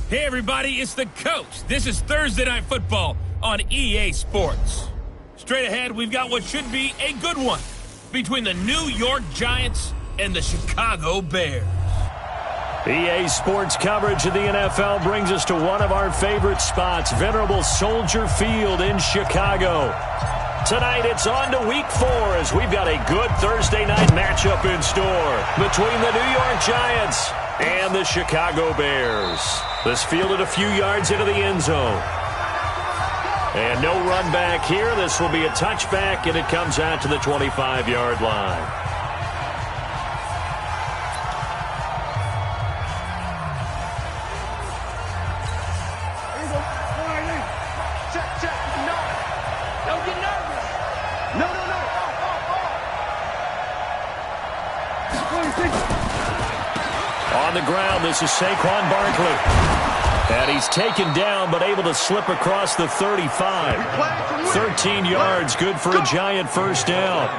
Hey everybody, it's the Coach. This is Thursday Night Football on EA Sports. Straight ahead, we've got what should be a good one between the New York Giants and the Chicago Bears. EA Sports coverage of the NFL brings us to one of our favorite spots, venerable Soldier Field in Chicago. Tonight, it's on to Week 4 as we've got a good Thursday night matchup in store between the New York Giants and the Chicago Bears. This fielded a few yards into the end zone. And no run back here. This will be a touchback, and it comes out to the 25-yard line. On the ground, this is Saquon Barkley. And he's taken down, but able to slip across the 35. 13 yards, good for a Giant first down.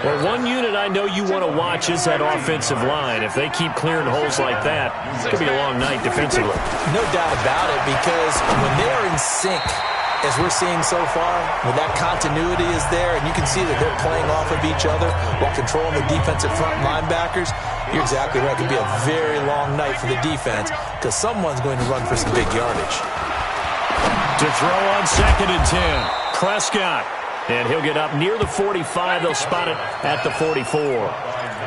Well, one unit I know you want to watch is that offensive line. If they keep clearing holes like that, it's going to be a long night defensively. No doubt about it, because when they are in sync, as we're seeing so far, when that continuity is there, and you can see that they're playing off of each other while controlling the defensive front linebackers, you're exactly right. It could be a very long night for the defense because someone's going to run for some big yardage. To throw on 2nd and 10, Prescott. And he'll get up near the 45. They'll spot it at the 44.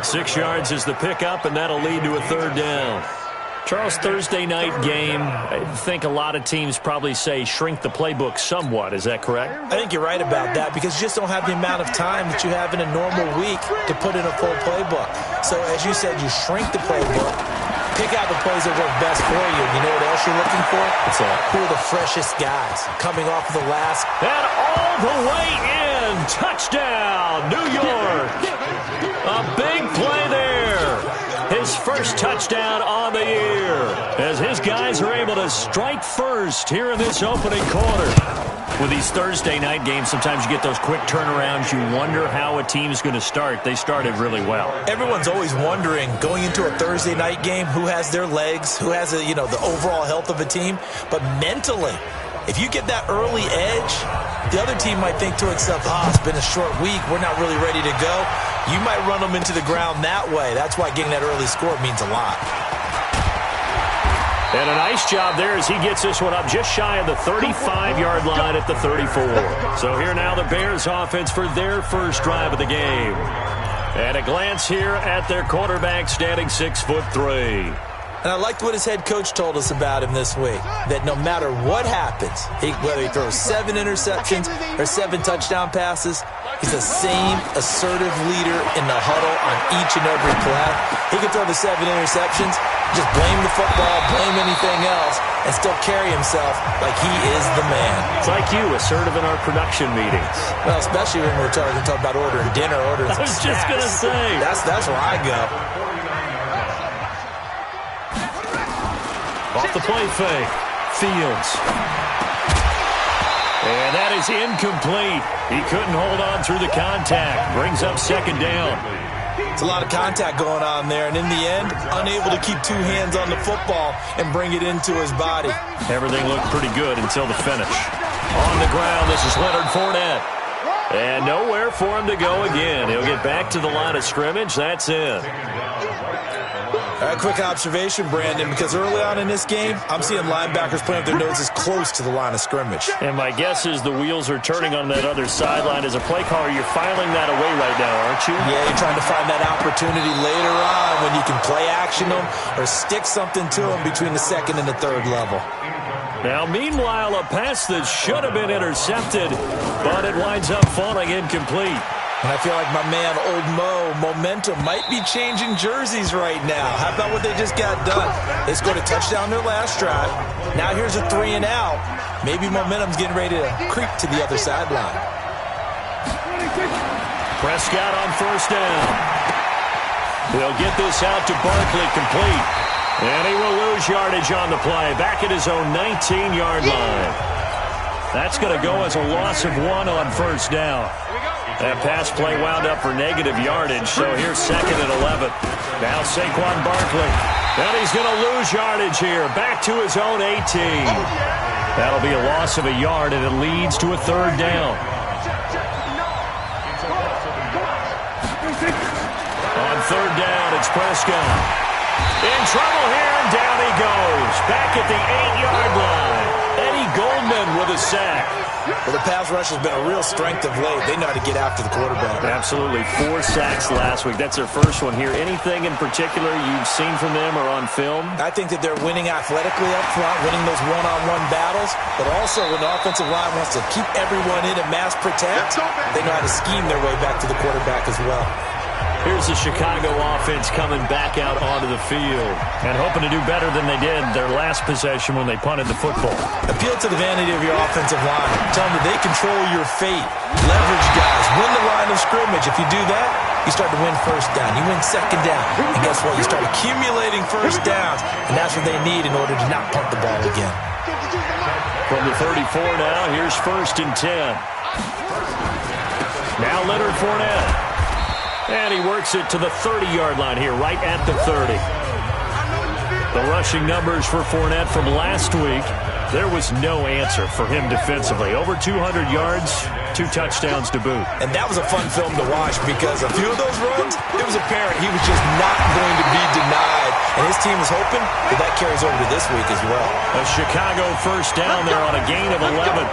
6 yards is the pickup, and that'll lead to a 3rd down. Charles, Thursday night game, I think a lot of teams probably say shrink the playbook somewhat. Is that correct? I think you're right about that because you just don't have the amount of time that you have in a normal week to put in a full playbook. So as you said, you shrink the playbook, pick out the plays that work best for you. You know what else you're looking for? What's that? Who are the freshest guys coming off of the last? And all the way in. Touchdown, New York. A big play there. His first touchdown on the year as his guys are able to strike first here in this opening quarter. With these Thursday night games, sometimes you get those quick turnarounds. You wonder how a team's going to start. They started really well. Everyone's always wondering, going into a Thursday night game, who has their legs, who has the overall health of a team. But mentally, if you get that early edge, the other team might think to itself, it's been a short week. We're not really ready to go. You might run them into the ground that way. That's why getting that early score means a lot. And a nice job there as he gets this one up just shy of the 35-yard line at the 34. So here now the Bears offense for their first drive of the game. And a glance here at their quarterback standing 6'3". And I liked what his head coach told us about him this week, that no matter what happens, whether he throws 7 interceptions or 7 touchdown passes, he's the same assertive leader in the huddle on each and every play. He can throw the 7 interceptions, just blame the football, blame anything else, and still carry himself like he is the man. It's like you, assertive in our production meetings. Well, especially when we're talking about ordering dinner, ordering some snacks. I was just going to say. That's where I go. Off the play fake, Fields. And that is incomplete. He couldn't hold on through the contact. Brings up 2nd down. It's a lot of contact going on there, and in the end, unable to keep 2 hands on the football and bring it into his body. Everything looked pretty good until the finish. On the ground, this is Leonard Fournette. And nowhere for him to go again. He'll get back to the line of scrimmage. That's it. A quick observation, Brandon, because early on in this game, I'm seeing linebackers playing with their noses close to the line of scrimmage. And my guess is the wheels are turning on that other sideline. As a play caller, you're filing that away right now, aren't you? Yeah, you're trying to find that opportunity later on when you can play action them or stick something to them between the 2nd and the 3rd level. Now, meanwhile, a pass that should have been intercepted, but it winds up falling incomplete. And I feel like my man, Old Mo, momentum might be changing jerseys right now. How about what they just got done? They scored a touchdown their last drive. Now here's a 3 and out. Maybe momentum's getting ready to creep to the other sideline. Prescott on 1st down. He'll get this out to Barkley, complete. And he will lose yardage on the play. Back at his own 19-yard line. That's going to go as a loss of 1 on first down. That pass play wound up for negative yardage, so here's 2nd and 11. Now Saquon Barkley. And he's going to lose yardage here. Back to his own 18. That'll be a loss of a yard, and it leads to a 3rd down. On 3rd down, it's Prescott. In trouble here, and down he goes. Back at the 8-yard line. Eddie Goldman with a sack. Well, the pass rush has been a real strength of late. They know how to get after the quarterback. Absolutely. 4 sacks last week. That's their first one here. Anything in particular you've seen from them or on film? I think that they're winning athletically up front, winning those one-on-one battles, but also when the offensive line wants to keep everyone in and mass protect, they know how to scheme their way back to the quarterback as well. Here's the Chicago offense coming back out onto the field and hoping to do better than they did their last possession when they punted the football. Appeal to the vanity of your offensive line. Tell them that they control your fate. Leverage guys. Win the line of scrimmage. If you do that, you start to win first down. You win second down. And guess what? You start accumulating first downs, and that's what they need in order to not punt the ball again. From the 34 now, here's 1st and 10. Now Leonard Fournette. And he works it to the 30-yard line here, right at the 30. The rushing numbers for Fournette from last week, there was no answer for him defensively. Over 200 yards, 2 touchdowns to boot. And that was a fun film to watch because a few of those runs, it was apparent he was just not going to be denied. And his team is hoping that carries over to this week as well. A Chicago first down there on a gain of 11.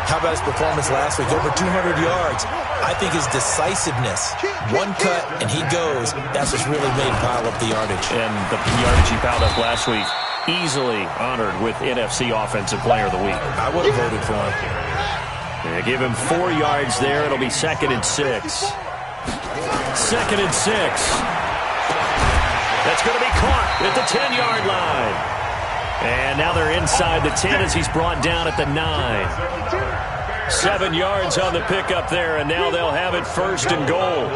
How about his performance last week? Over 200 yards. I think his decisiveness, one cut and he goes, that's what's really made him pile up the yardage. And the yardage he piled up last week, easily honored with NFC Offensive Player of the Week. I would have voted for him. They give him 4 yards there. It'll be 2nd and 6. 2nd and 6. That's going to be caught at the 10-yard line. And now they're inside the 10 as he's brought down at the 9. 7 yards on the pickup there, and now they'll have it 1st and goal.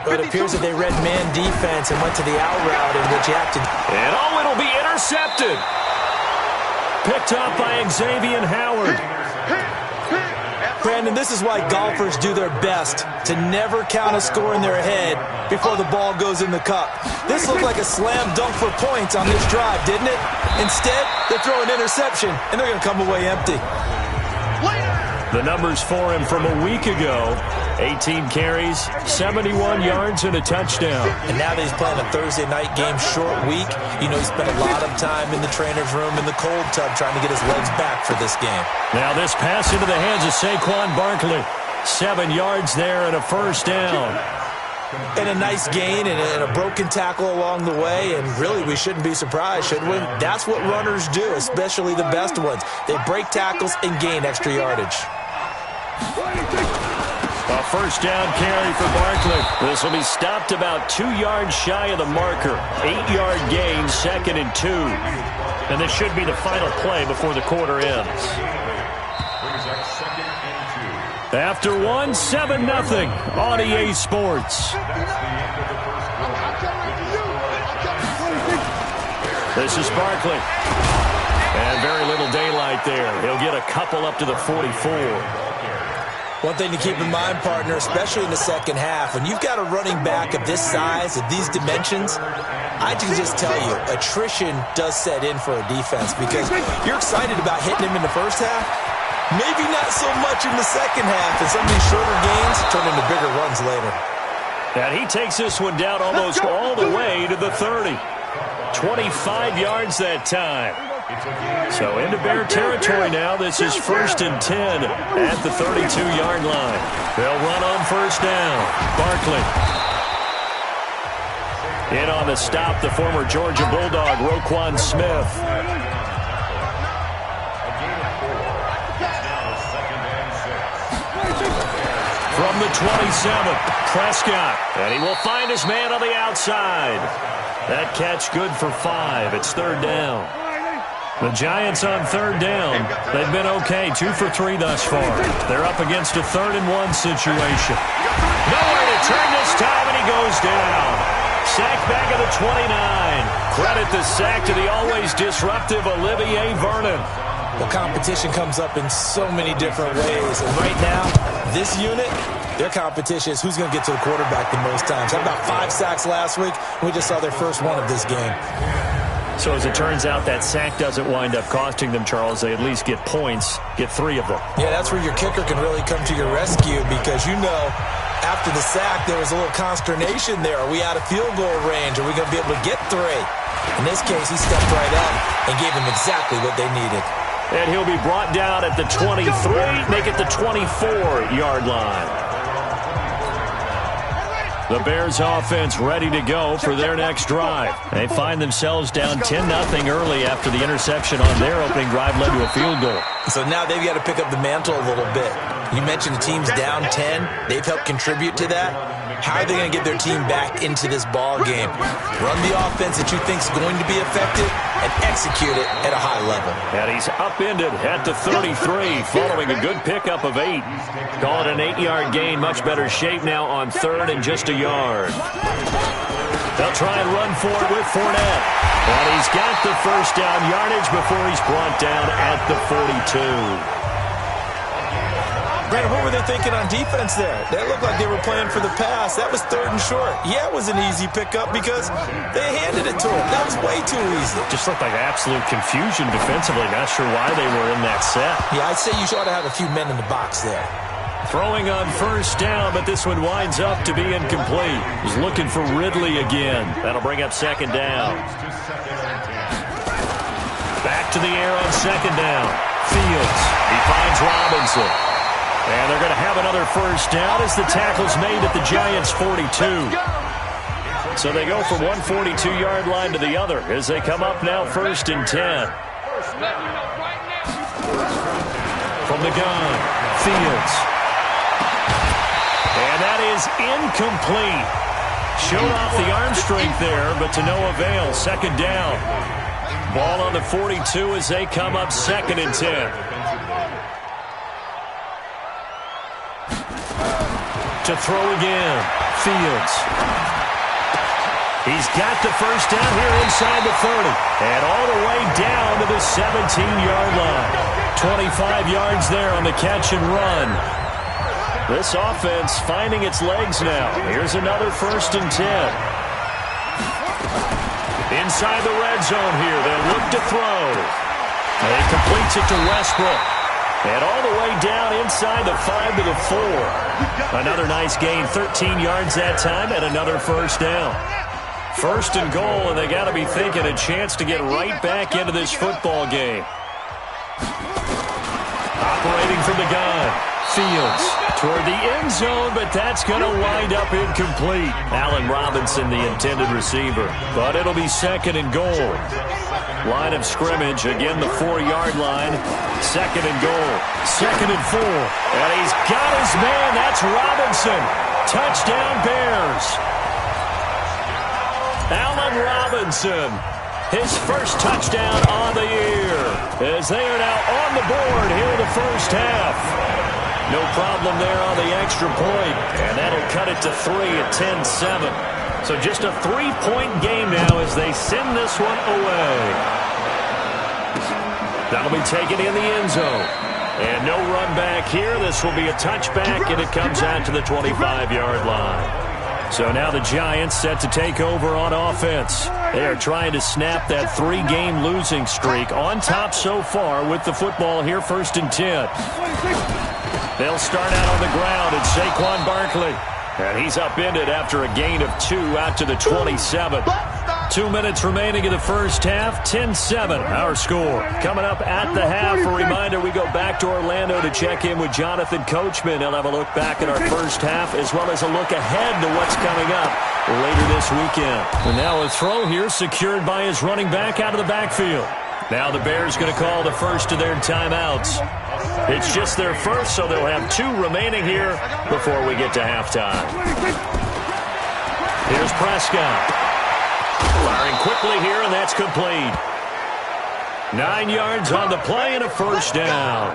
Well, it appears that they read man defense and went to the out route in which he acted. And it'll be intercepted. Picked up by Xavier Howard. Brandon, this is why golfers do their best to never count a score in their head before the ball goes in the cup. This looked like a slam dunk for points on this drive, didn't it? Instead, they throw an interception, and they're going to come away empty. The numbers for him from a week ago, 18 carries, 71 yards, and a touchdown. And now that he's playing a Thursday night game, short week, you know he spent a lot of time in the trainer's room in the cold tub trying to get his legs back for this game. Now this pass into the hands of Saquon Barkley. 7 yards there and a 1st down. And a nice gain and a broken tackle along the way, and really we shouldn't be surprised, should we? That's what runners do, especially the best ones. They break tackles and gain extra yardage. A 1st down carry for Barkley. This will be stopped about 2 yards shy of the marker. 8-yard gain, 2nd and 2. And this should be the final play before the quarter ends. After 1, 7-0 on EA Sports. This is Barkley. And very little daylight there. He'll get a couple up to the 44. One thing to keep in mind, partner, especially in the second half, when you've got a running back of this size, of these dimensions, I can just tell you, attrition does set in for a defense because you're excited about hitting him in the first half. Maybe not so much in the second half, and some of these shorter gains turn into bigger runs later. And he takes this one down almost all the way to the 30. 25 yards that time. So into Bear territory now. This is 1st and 10 at the 32-yard line. They'll run on 1st down. Barkley. In on the stop, the former Georgia Bulldog, Roquan Smith. From the 27, Prescott. And he will find his man on the outside. That catch good for 5. It's 3rd down. The Giants on 3rd down. They've been okay, 2 for 3 thus far. They're up against a 3rd and 1 situation. Nowhere to turn this time, and he goes down. Sack back at the 29. Credit the sack to the always disruptive Olivier Vernon. Well, competition comes up in so many different ways. And right now, this unit, their competition is who's going to get to the quarterback the most times. Had about 5 sacks last week. We just saw their first one of this game. So as it turns out, that sack doesn't wind up costing them, Charles. They at least get points, get 3 of them. Yeah, that's where your kicker can really come to your rescue because, you know, after the sack, there was a little consternation there. Are we out of field goal range? Are we going to be able to get 3? In this case, he stepped right up and gave them exactly what they needed. And he'll be brought down at the 23, make it the 24-yard line. The Bears offense ready to go for their next drive. They find themselves down 10-0 early after the interception on their opening drive led to a field goal. So now they've got to pick up the mantle a little bit. You mentioned the team's down 10. They've helped contribute to that. How are they going to get their team back into this ball game? Run the offense that you think is going to be effective and execute it at a high level. And he's upended at the 33 following a good pickup of 8. Call it an 8-yard gain. Much better shape now on 3rd and just a yard. They'll try and run for it with Fournette. And he's got the first down yardage before he's brought down at the 42. Brandon, what were they thinking on defense there? They looked like they were playing for the pass. That was 3rd and short. Yeah, it was an easy pickup because they handed it to him. That was way too easy. Just looked like absolute confusion defensively. Not sure why they were in that set. Yeah, I'd say you ought to have a few men in the box there. Throwing on first down, but this one winds up to be incomplete. He's looking for Ridley again. That'll bring up 2nd down. Back to the air on 2nd down. Fields. He finds Robinson. And they're going to have another first down as the tackle's made at the Giants' 42. So they go from one 42-yard line to the other as they come up now 1st and 10. From the gun, Fields. And that is incomplete. Showed off the arm strength there, but to no avail. 2nd down. Ball on the 42 as they come up 2nd and 10. To throw again, Fields. He's got the first down here inside the 30. And all the way down to the 17-yard line. 25 yards there on the catch and run. This offense finding its legs now. Here's another 1st and 10. Inside the red zone here. They'll look to throw. And he completes it to Westbrook. And all the way down inside the 5 to the 4. Another nice gain, 13 yards that time, and another first down. 1st and goal, and they got to be thinking a chance to get right back into this football game. Operating from the gun, Fields toward the end zone, but that's going to wind up incomplete. Allen Robinson, the intended receiver, but it'll be 2nd and goal. Line of scrimmage, again the 4-yard line. 2nd and goal. 2nd and 4. And he's got his man. That's Robinson. Touchdown Bears. Allen Robinson. His first touchdown on the year. As they are now on the board here in the first half. No problem there on the extra point. And that'll cut it to 3 at 10-7. So just a 3-point game now as they send this one away. That'll be taken in the end zone. And no run back here. This will be a touchback, and it comes out to the 25-yard line. So now the Giants set to take over on offense. They are trying to snap that 3-game losing streak. On top so far with the football here, 1st and 10. They'll start out on the ground, and Saquon Barkley. And he's upended after a gain of 2 out to the 27. 2 minutes remaining in the first half. 10-7, our score. Coming up at the half, a reminder, we go back to Orlando to check in with Jonathan Coachman. He'll have a look back at our first half as well as a look ahead to what's coming up later this weekend. And now a throw here secured by his running back out of the backfield. Now the Bears going to call the first of their timeouts. It's just their first, so they'll have 2 remaining here before we get to halftime. Here's Prescott. Firing quickly here, and that's complete. 9 yards on the play and a first down.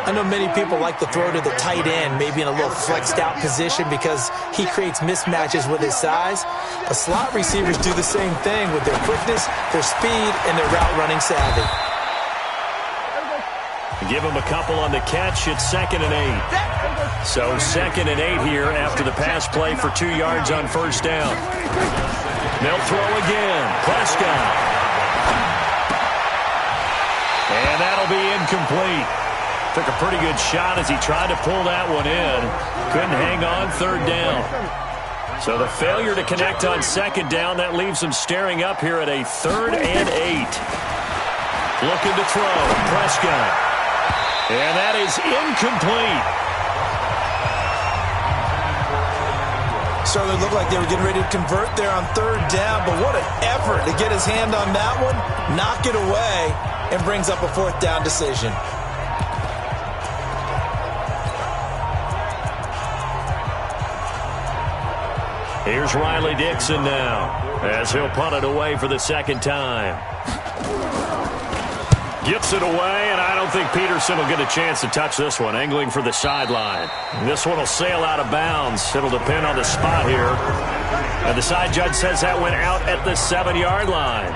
I know many people like to throw to the tight end, maybe in a little flexed out position because he creates mismatches with his size. But slot receivers do the same thing with their quickness, their speed, and their route running savvy. Give him a couple on the catch. It's 2nd and 8. So 2nd and 8 here after the pass play for 2 yards on first down. They'll throw again. Prescott. And that'll be incomplete. Took a pretty good shot as he tried to pull that one in. Couldn't hang on 3rd down. So the failure to connect on 2nd down, that leaves him staring up here at a 3rd and 8. Looking to throw. Prescott. And that is incomplete. Certainly looked like they were getting ready to convert there on 3rd down, but what an effort to get his hand on that one, knock it away, and brings up a 4th down decision. Here's Riley Dixon now, as he'll punt it away for the 2nd time. Gets it away, and I don't think Peterson will get a chance to touch this one. Angling for the sideline. This one will sail out of bounds. It'll depend on the spot here. And the side judge says that went out at the 7-yard line.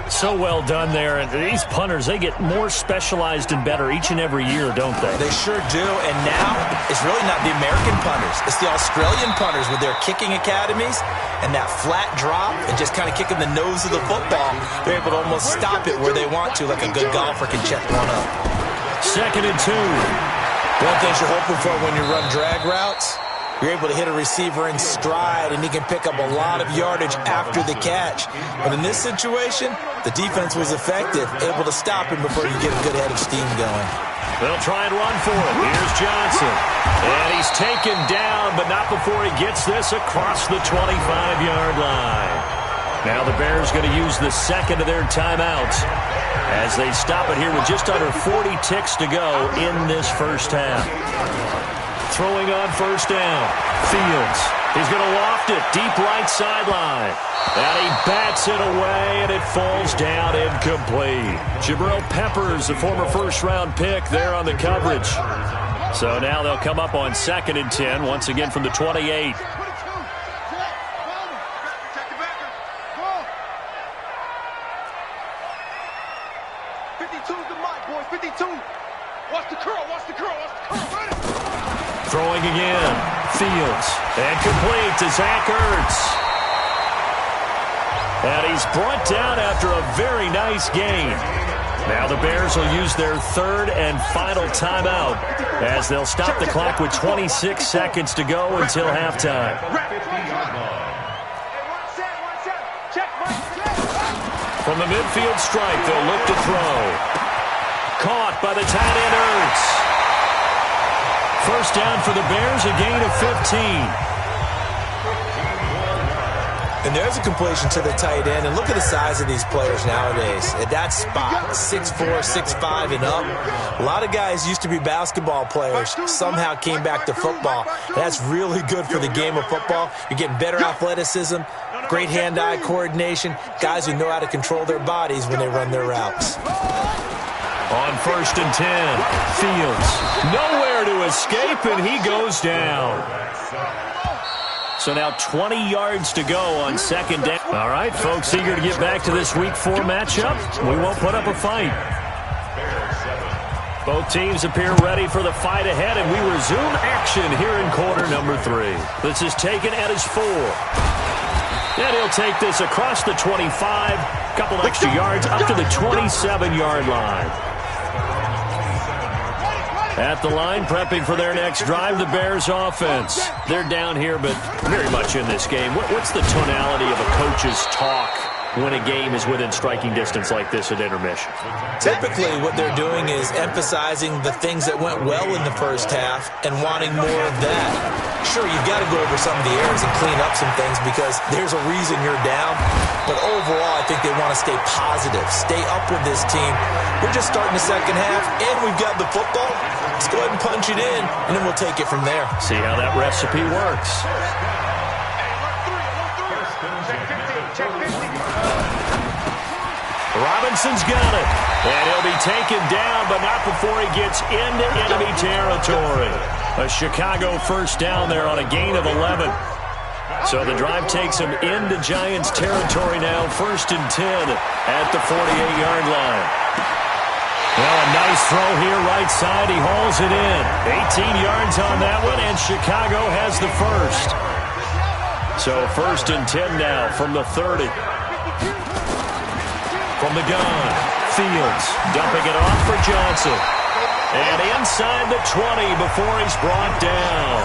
So well done there. And these punters, they get more specialized and better each and every year, don't they? They sure do. And now it's really not the American punters. It's the Australian punters with their kicking academies and that flat drop and just kind of kicking the nose of the football. They're able to almost stop it where they want to, like a good golfer can check one up. 2nd and 2. One thing you're hoping for when you run drag routes, you're able to hit a receiver in stride, and he can pick up a lot of yardage after the catch. But in this situation, the defense was effective, able to stop him before you get a good head of steam going. They'll try and run for it. Here's Johnson. And he's taken down, but not before he gets this across the 25-yard line. Now the Bears going to use the 2nd of their timeouts as they stop it here with just under 40 ticks to go in this first half. Throwing on first down. Fields. He's going to loft it. Deep right sideline. And he bats it away, and it falls down incomplete. Jabril Peppers, the former first-round pick, there on the coverage. So now they'll come up on 2nd and 10, once again from the 28. Throwing again. Fields. And complete to Zach Ertz. And he's brought down after a very nice gain. Now the Bears will use their 3rd and final timeout as they'll stop the clock with 26 seconds to go until halftime. From the midfield stripe, they'll look to throw. Caught by the tight end Ertz. First down for the Bears, a gain of 15. And there's a completion to the tight end. And look at the size of these players nowadays. At that spot, 6'4", 6'5", and up. A lot of guys used to be basketball players, somehow came back to football. And that's really good for the game of football. You're getting better athleticism, great hand-eye coordination, guys who know how to control their bodies when they run their routes. On 1st and 10, Fields. Nowhere to escape, and he goes down. So now 20 yards to go on 2nd down. All right, folks, eager to get back to this Week 4 matchup. We won't put up a fight. Both teams appear ready for the fight ahead, and we resume action here in quarter number 3. This is taken at his 4. And he'll take this across the 25, couple extra yards up to the 27-yard line. At the line, prepping for their next drive, the Bears offense. They're down here, but very much in this game. What's the tonality of a coach's talk when a game is within striking distance like this at intermission? Typically, what they're doing is emphasizing the things that went well in the first half and wanting more of that. Sure, you've got to go over some of the errors and clean up some things because there's a reason you're down. But overall, I think they want to stay positive, stay up with this team. We're just starting the second half, and we've got the football. Let's go ahead and punch it in, and then we'll take it from there. See how that recipe works. Robinson's got it. And he'll be taken down, but not before he gets into enemy territory. A Chicago first down there on a gain of 11. So the drive takes him into Giants territory now, 1st and 10 at the 48-yard line. Well, a nice throw here right side. He hauls it in. 18 yards on that one, and Chicago has the first. So 1st and 10 now from the 30. From the gun, Fields dumping it off for Johnson. And inside the 20 before he's brought down.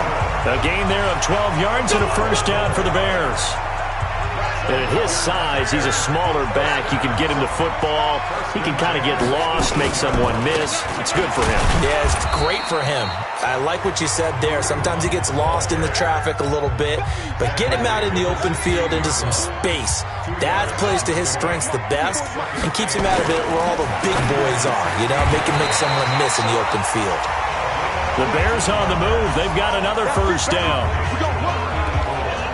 A gain there of 12 yards and a first down for the Bears. And at his size, he's a smaller back. You can get him the football. He can kind of get lost, make someone miss. It's good for him. Yeah, it's great for him. I like what you said there. Sometimes he gets lost in the traffic a little bit, but get him out in the open field into some space. That plays to his strengths the best and keeps him out of it where all the big boys are, make him make someone miss in the open field. The Bears on the move. They've got another first down.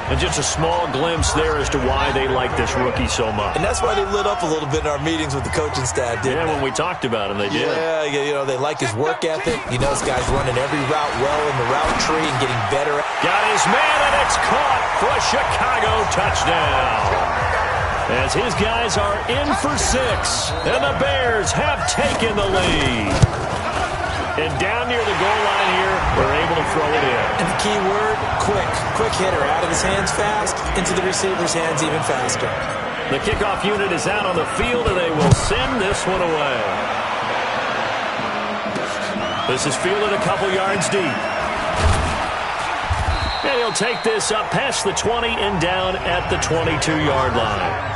And just a small glimpse there as to why they like this rookie so much. And that's why they lit up a little bit in our meetings with the coaching staff, didn't they? When we talked about him, they did. Yeah, they like his work ethic. This guy's running every route well in the route tree and getting better. Got his man, and it's caught for a Chicago touchdown. As his guys are in for 6, and the Bears have taken the lead. And down near the goal line here, they're able to throw it in. And the key word, quick. Quick hitter. Out of his hands fast, into the receiver's hands even faster. The kickoff unit is out on the field, and they will send this one away. This is fielded a couple yards deep. And he'll take this up past the 20 and down at the 22-yard line.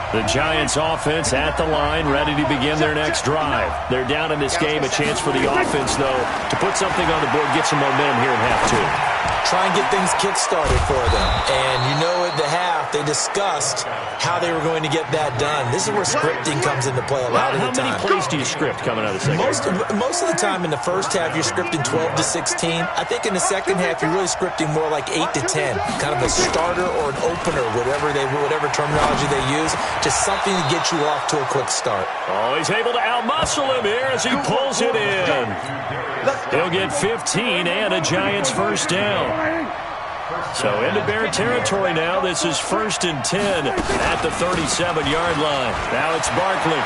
The Giants offense at the line, ready to begin their next drive. They're down in this game. A chance for the offense, though, to put something on the board, get some momentum here in half 2. Try and get things kick-started for them. And at the half, they discussed how they were going to get that done. This is where scripting comes into play a lot of the time. How many plays do you script coming out of the second half? Most of the time in the first half, you're scripting 12 to 16. I think in the second half, you're really scripting more like 8 to 10. Kind of a starter or an opener, whatever terminology they use. Just something to get you off to a quick start. Oh, he's able to outmuscle him here as he pulls it in. He'll get 15 and a Giants first down. So into Bear territory now. This is 1st and 10 at the 37-yard line. Now it's Barkley.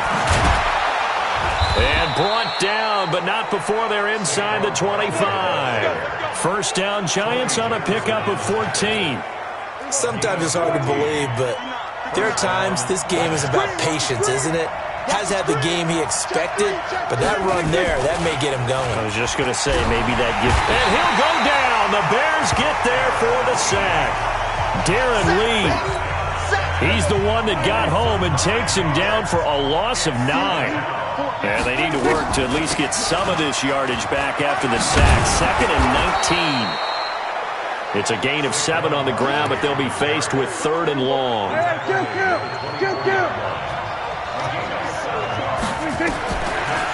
And brought down, but not before they're inside the 25. First down, Giants on a pickup of 14. Sometimes it's hard to believe, but there are times this game is about patience, isn't it? Has had the game he expected, but that run there, that may get him going. I was just going to say, maybe that gives... And he'll go down. The Bears get there for the sack. Darren Lee, he's the one that got home and takes him down for a loss of 9. And they need to work to at least get some of this yardage back after the sack. 2nd and 19. It's a gain of 7 on the ground, but they'll be faced with 3rd and long.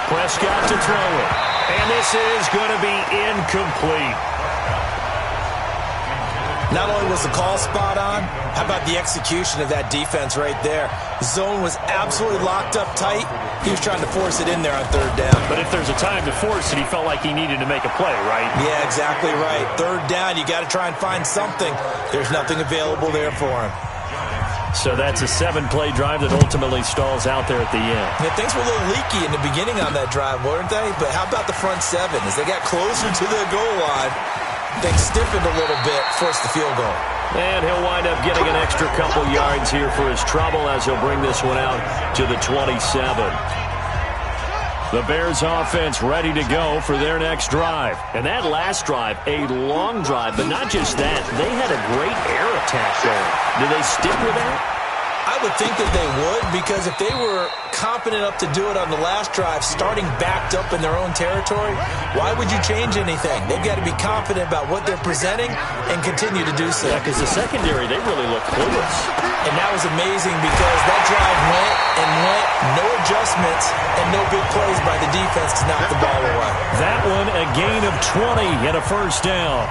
Prescott to throw it. And this is going to be incomplete. Not only was the call spot on, how about the execution of that defense right there? Zone was absolutely locked up tight. He was trying to force it in there on 3rd down. But if there's a time to force it, he felt like he needed to make a play, right? Yeah, exactly right. 3rd down, you got to try and find something. There's nothing available there for him. So that's a 7-play drive that ultimately stalls out there at the end. Yeah, things were a little leaky in the beginning on that drive, weren't they? But how about the front 7? As they got closer to the goal line, things stiffened a little bit, forced the field goal. And he'll wind up getting an extra couple yards here for his trouble as he'll bring this one out to the 27. The Bears offense ready to go for their next drive. And that last drive, a long drive, but not just that. They had a great air attack going. Do they stick with that? I would think that they would, because if they were confident enough to do it on the last drive, starting backed up in their own territory, why would you change anything? They've got to be confident about what they're presenting and continue to do so. Yeah, because the secondary, they really looked clueless. And that was amazing because that drive went and went, no adjustments, and no big plays by the defense to knock the ball away. That one, a gain of 20 and a first down.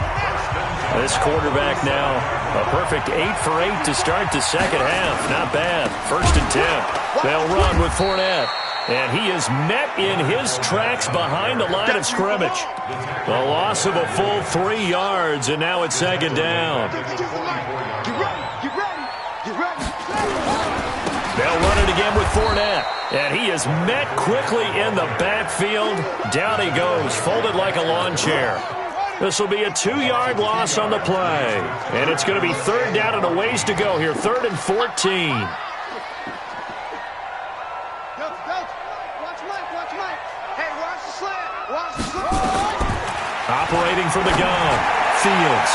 This quarterback now, a perfect 8 for 8 to start the second half. Not bad. 1st and 10. They'll run with Fournette. And he is met in his tracks behind the line of scrimmage. A loss of a full 3 yards, and now it's 2nd down. They'll run it again with Fournette. And he is met quickly in the backfield. Down he goes, folded like a lawn chair. This will be a 2-yard loss on the play. And it's going to be 3rd down and a ways to go here. 3rd and 14. Operating from the gun, Fields.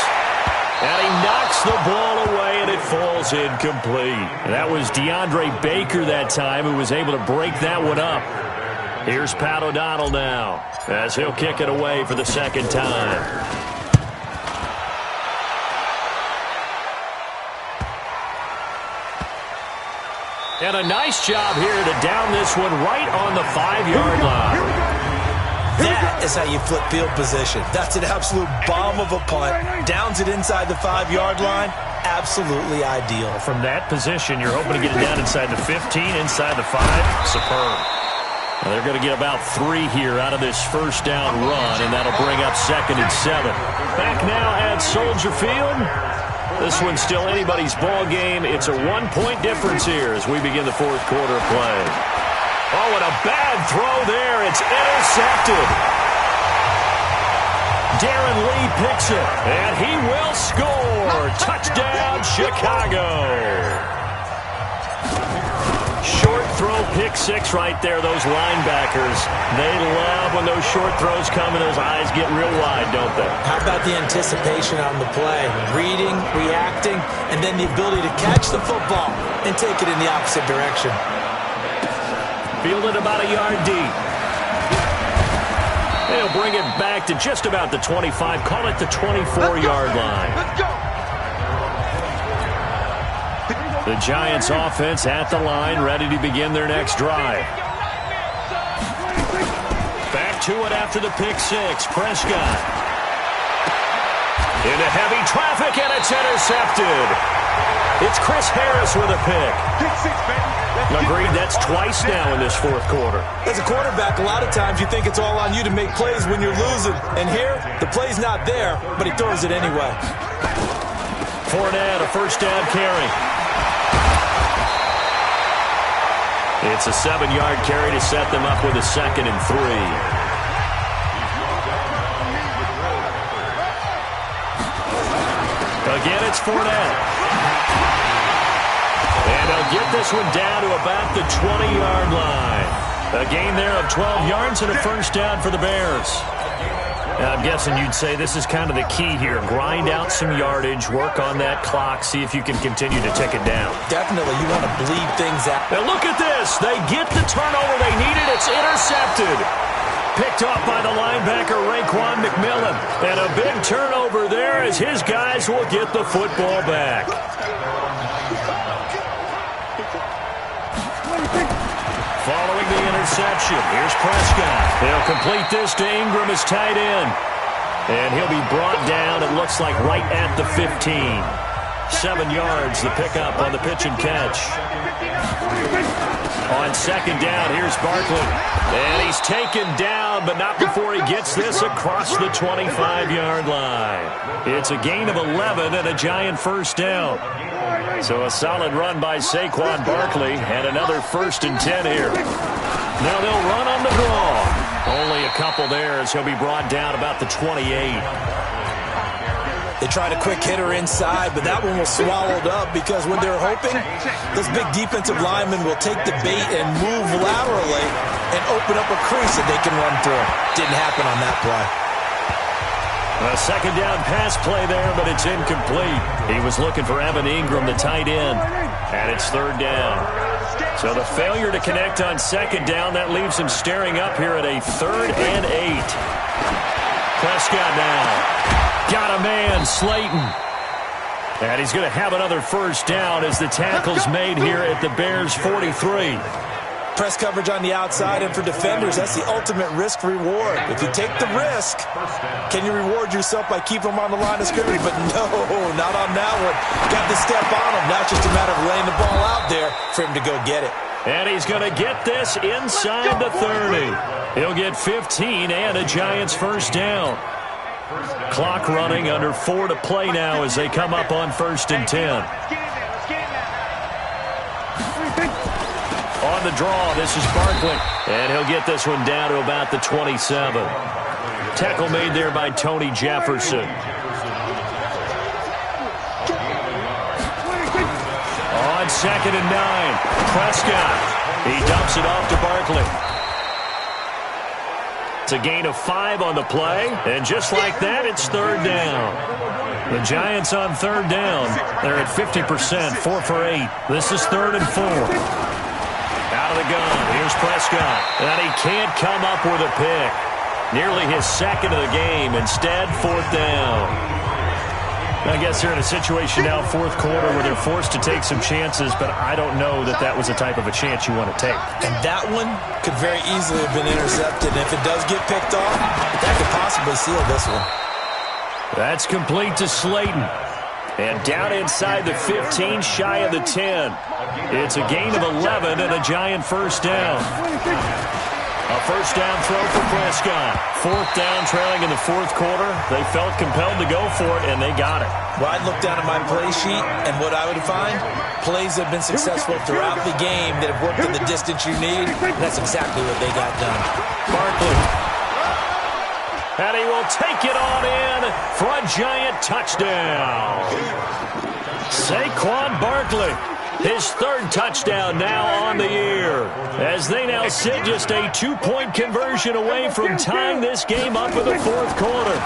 And he knocks the ball away, and it falls incomplete. That was DeAndre Baker that time who was able to break that one up. Here's Pat O'Donnell now as he'll kick it away for the 2nd time. And a nice job here to down this one right on the 5-yard line. That is how you flip field position. That's an absolute bomb of a punt. Downs it inside the 5-yard line. Absolutely ideal. From that position, you're hoping to get it down inside the 15, inside the 5. Superb. Well, they're going to get about 3 here out of this 1st down run, and that'll bring up 2nd and 7. Back now at Soldier Field. This one's still anybody's ball game. It's a 1-point difference here as we begin the 4th quarter of play. Oh, and a bad throw there. It's intercepted. Darren Lee picks it, and he will score. Touchdown, Chicago. Short throw, pick 6 right there. Those linebackers, they love when those short throws come and those eyes get real wide, don't they? How about the anticipation on the play? Reading, reacting, and then the ability to catch the football and take it in the opposite direction. Fielded about a yard deep. They'll bring it back to just about the 25. Call it the 24-yard line. Let's go. The Giants offense at the line, ready to begin their next drive. Back to it after the pick 6. Prescott. Into heavy traffic, and it's intercepted. It's Chris Harris with a pick. Pick 6, baby. Agreed, that's twice now in this 4th quarter. As a quarterback, a lot of times you think it's all on you to make plays when you're losing. And here, the play's not there, but he throws it anyway. Fournette, a 1st down carry. It's a 7-yard carry to set them up with a 2nd and 3. Again, it's Fournette. And they'll get this one down to about the 20-yard line. A gain there of 12 yards and a 1st down for the Bears. Now, I'm guessing you'd say this is kind of the key here. Grind out some yardage, work on that clock, see if you can continue to tick it down. Definitely, you want to bleed things out. And look at this. They get the turnover they needed. It's intercepted. Picked off by the linebacker, Raekwon McMillan. And a big turnover there as his guys will get the football back. Following the interception, here's Prescott. They'll complete this to Ingram as tight end. And he'll be brought down, it looks like, right at the 15. 7 yards, the pickup on the pitch and catch. On 2nd down, here's Barkley. And he's taken down, but not before he gets this across the 25-yard line. It's a gain of 11 and a Giant 1st down. So a solid run by Saquon Barkley and another 1st and 10 here. Now they'll run on the draw. Only a couple there as he'll be brought down about the 28. They tried a quick hitter inside, but that one was swallowed up because when they're hoping, those big defensive linemen will take the bait and move laterally and open up a crease that they can run through. Didn't happen on that play. A 2nd down pass play there, but it's incomplete. He was looking for Evan Ingram, the tight end, and it's 3rd down. So the failure to connect on 2nd down, that leaves him staring up here at a 3rd and 8. Prescott now. Got a man, Slayton. And he's going to have another 1st down as the tackle's made here at the Bears' 43. Press coverage on the outside, and for defenders, that's the ultimate risk-reward. If you take the risk, can you reward yourself by keeping them on the line of scrimmage? But no, not on that one. Got to step on him. Now it's just a matter of laying the ball out there for him to go get it. And he's going to get this inside the 30. He'll get 15 and a Giants first down. Clock running, under 4 to play now as they come up on 1st and 10. On the draw, this is Barkley. And he'll get this one down to about the 27. Tackle made there by Tony Jefferson. On 2nd and 9, Prescott. He dumps it off to Barkley. It's a gain of 5 on the play, and just like that, it's 3rd down. The Giants on 3rd down. They're at 50%, 4 for 8. This is 3rd and 4. Out of the gun, here's Prescott, and he can't come up with a pick. Nearly his 2nd of the game, instead 4th down. I guess they're in a situation now, 4th quarter, where they're forced to take some chances, but I don't know that that was the type of a chance you want to take. And that one could very easily have been intercepted, and if it does get picked off, that could possibly seal this one. That's complete to Slayton. And down inside the 15, shy of the 10. It's a gain of 11 and a Giant first down. A first down throw for Prescott. 4th down, trailing in the 4th quarter. They felt compelled to go for it, and they got it. Well, I'd look down at my play sheet, and what I would find, plays that have been successful throughout the game that have worked in the distance you need. And that's exactly what they got done. Barkley. And he will take it on in for a Giant touchdown. Saquon Barkley. His 3rd touchdown now on the year, as they now sit just a 2-point conversion away from tying this game up in the 4th quarter.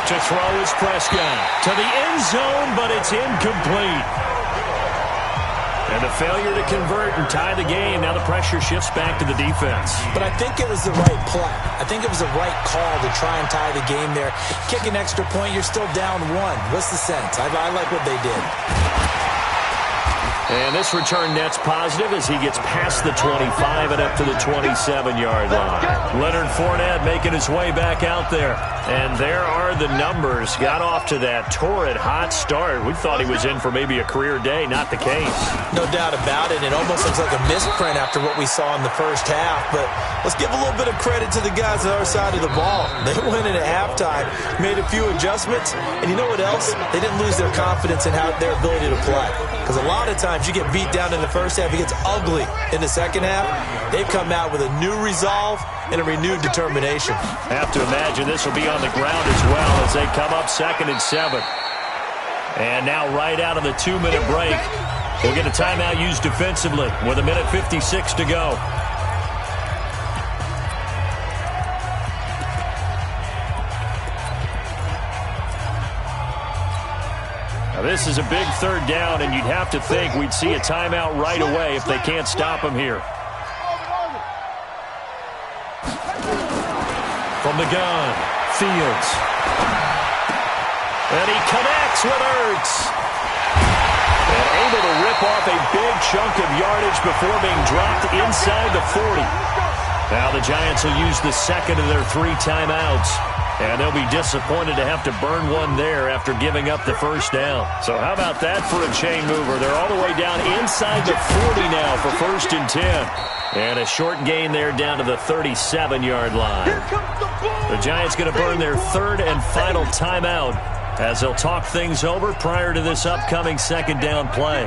To throw is Prescott to the end zone, but it's incomplete. And a failure to convert and tie the game. Now the pressure shifts back to the defense. But I think it was the right play. I think it was the right call to try and tie the game there. Kick an extra point, you're still down 1. What's the sense? I like what they did. And this return net's positive as he gets past the 25 and up to the 27-yard line. Leonard Fournette making his way back out there. And there are the numbers. Got off to that torrid hot start. We thought he was in for maybe a career day. Not the case. No doubt about it. It almost looks like a misprint after what we saw in the first half. But let's give a little bit of credit to the guys on our side of the ball. They went in at halftime, made a few adjustments. And you know what else? They didn't lose their confidence in their ability to play. Because a lot of times you get beat down in the first half, it gets ugly in the second half. They've come out with a new resolve and a renewed determination. Have to imagine this will be on the ground as well as they come up 2nd and 7. And now right out of the 2-minute break, we'll get a timeout used defensively with 1:56 to go. Now this is a big 3rd down, and you'd have to think we'd see a timeout right away if they can't stop him here. From the gun, Fields. And he connects with Ertz. And able to rip off a big chunk of yardage before being dropped inside the 40. Now the Giants will use the 2nd of their 3 timeouts. And they'll be disappointed to have to burn one there after giving up the first down. So how about that for a chain mover? They're all the way down inside the 40 now for 1st and 10. And a short gain there down to the 37-yard line. The Giants going to burn their 3rd and final timeout as they'll talk things over prior to this upcoming 2nd down play.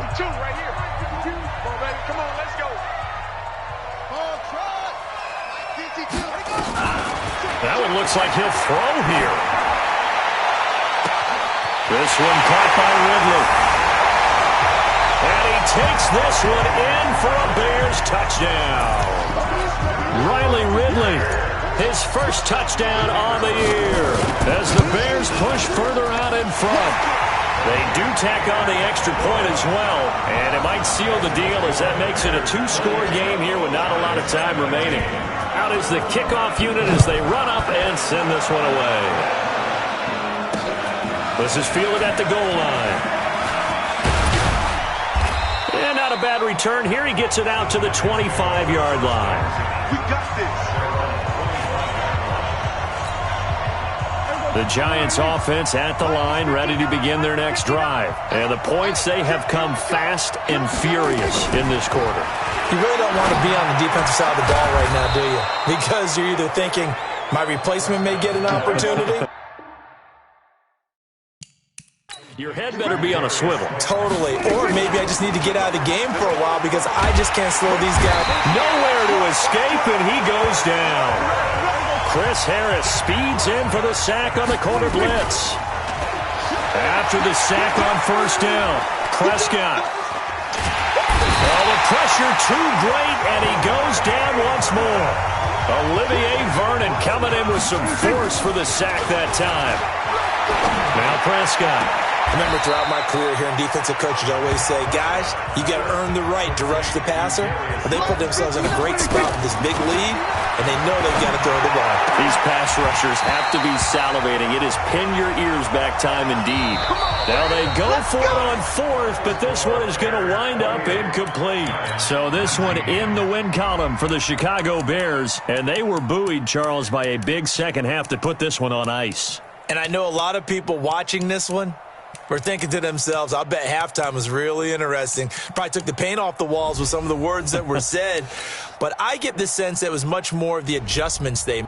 That one looks like he'll throw here. This one caught by Ridley. And he takes this one in for a Bears touchdown. Riley Ridley, his first touchdown on the year as the Bears push further out in front. They do tack on the extra point as well, and it might seal the deal as that makes it a 2-score game here with not a lot of time remaining. Out is the kickoff unit as they run up and send this one away. This is fielded at the goal line. And not a bad return here. He gets it out to the 25-yard line. We got this. The Giants offense at the line, ready to begin their next drive. And the points, they have come fast and furious in this quarter. You really don't want to be on the defensive side of the ball right now, do you? Because you're either thinking, my replacement may get an opportunity. Your head better be on a swivel. Totally. Or maybe I just need to get out of the game for a while because I just can't slow these guys. Nowhere to escape, and he goes down. Chris Harris speeds in for the sack on the corner blitz. After the sack on first down, Prescott. Oh, the pressure too great, and he goes down once more. Olivier Vernon coming in with some force for the sack that time. Now Prescott. I remember throughout my career here in defensive coaches always say, guys, you got to earn the right to rush the passer. But they put themselves in a great spot with this big lead, and they know they've got to throw the ball. These pass rushers have to be salivating. It is pin your ears back time indeed. Now they go for it on fourth, but this one is going to wind up incomplete. So this one in the win column for the Chicago Bears, and they were buoyed, Charles, by a big second half to put this one on ice. And I know a lot of people watching this one were thinking to themselves, I'll bet halftime was really interesting. Probably took the paint off the walls with some of the words that were said. But I get the sense that it was much more of the adjustments they